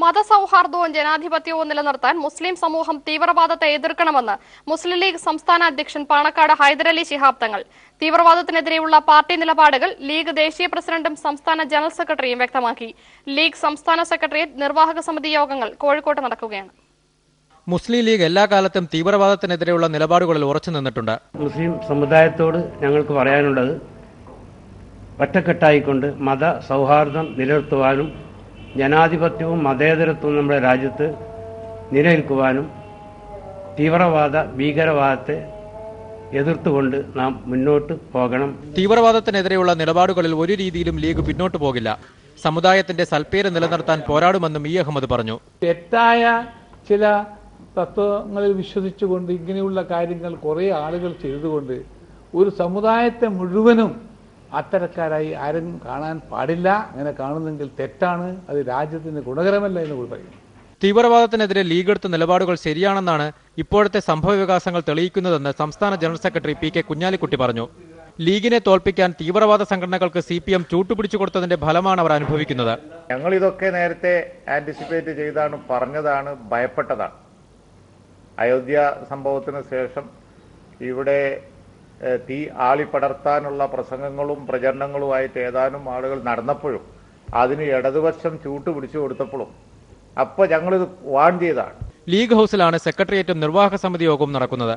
മതസൗഹാർദ്ദവും ജനാധിപത്യവും നിലനിർത്താൻ മുസ്ലിം സമൂഹം തീവ്രവാദത്തെ എതിർക്കണമെന്ന് മുസ്ലിം ലീഗ് സംസ്ഥാന അധ്യക്ഷൻ പാണക്കാട് ഹൈദരലി ശിഹാബ് തങ്ങൾ. തീവ്രവാദത്തിനെതിരെയുള്ള പാർട്ടി നിലപാടുകൾ ലീഗ് ദേശീയ പ്രസിഡന്റും സംസ്ഥാന ജനറൽ സെക്രട്ടറിയും വ്യക്തമാക്കി. ലീഗ് സംസ്ഥാന സെക്രട്ടേറിയറ്റ് നിർവാഹക സമിതി യോഗങ്ങൾ കോഴിക്കോട്ട് നടക്കുകയാണ്. മുസ്ലിം ലീഗ് എല്ലാ കാലത്തും തീവ്രവാദത്തിനെതിരെയുള്ള നിലപാടുകളിൽ ഉറച്ചു നിന്നിട്ടുണ്ട്. മുസ്ലിം സമുദായത്തോട് ഞങ്ങൾക്ക് പറയാനുള്ളത്, ഒറ്റക്കെട്ടായിക്കൊണ്ട് മത സൗഹാർദ്ദം നിലനിർത്തുവാനും ജനാധിപത്യവും മതേതരത്വവും നമ്മുടെ രാജ്യത്ത് നിലനിൽക്കുവാനും തീവ്രവാദ ഭീകരവാദത്തെ എതിർത്തുകൊണ്ട് നാം മുന്നോട്ട് പോകണം. തീവ്രവാദത്തിനെതിരെയുള്ള നിലപാടുകളിൽ ഒരു രീതിയിലും ലീഗ് പിന്നോട്ട് പോകില്ല. സമുദായത്തിന്റെ സൽപ്പേര് നിലനിർത്താൻ പോരാടുമെന്നും ഇ അഹമ്മദ് പറഞ്ഞു. തെറ്റായ ചില തത്വങ്ങളിൽ വിശ്വസിച്ചുകൊണ്ട് ഇങ്ങനെയുള്ള കാര്യങ്ങൾ കുറെ ആളുകൾ ചെയ്തുകൊണ്ട് ഒരു സമുദായത്തെ മുഴുവനും അത്തരക്കാരായി ആരും കാണാൻ പാടില്ല. അങ്ങനെ കാണുന്നെങ്കിൽ തെറ്റാണ്, അത് രാജ്യത്തിന് ഗുണകരമല്ല എന്ന് കൂടി പറയും. തീവ്രവാദത്തിനെതിരെ ലീഗ് എടുത്ത നിലപാടുകൾ ശരിയാണെന്നാണ് ഇപ്പോഴത്തെ സംഭവ വികാസങ്ങൾ തെളിയിക്കുന്നതെന്ന് സംസ്ഥാന general secretary P K Kunhalikutty പറഞ്ഞു. ലീഗിനെ തോൽപ്പിക്കാൻ തീവ്രവാദ സംഘടനകൾക്ക് CPM ചൂട്ടുപിടിച്ചു കൊടുത്തതിന്റെ ഫലമാണ് അവർ അനുഭവിക്കുന്നത്. ഞങ്ങൾ ഇതൊക്കെ നേരത്തെ ആന്റിസിപ്പേറ്റ് ചെയ്താണ്, പറഞ്ഞതാണ്, ഭയപ്പെട്ടതാണ്. അയോധ്യ സംഭവത്തിന് ശേഷം ഇവിടെ തീ ആളിപ്പടർത്താനുള്ള പ്രസംഗങ്ങളും പ്രചരണങ്ങളുമായിട്ട് ഏതാനും ആളുകൾ നടന്നപ്പോഴും അതിന് ഇടതുപക്ഷം ചൂട്ടുപിടിച്ചു കൊടുത്തപ്പോഴും അപ്പോൾ ഞങ്ങളിത് വാൺ ചെയ്താണ്. ലീഗ് ഹൌസിലാണ് സെക്രട്ടേറിയറ്റും നിർവാഹക സമിതി യോഗവും നടക്കുന്നത്.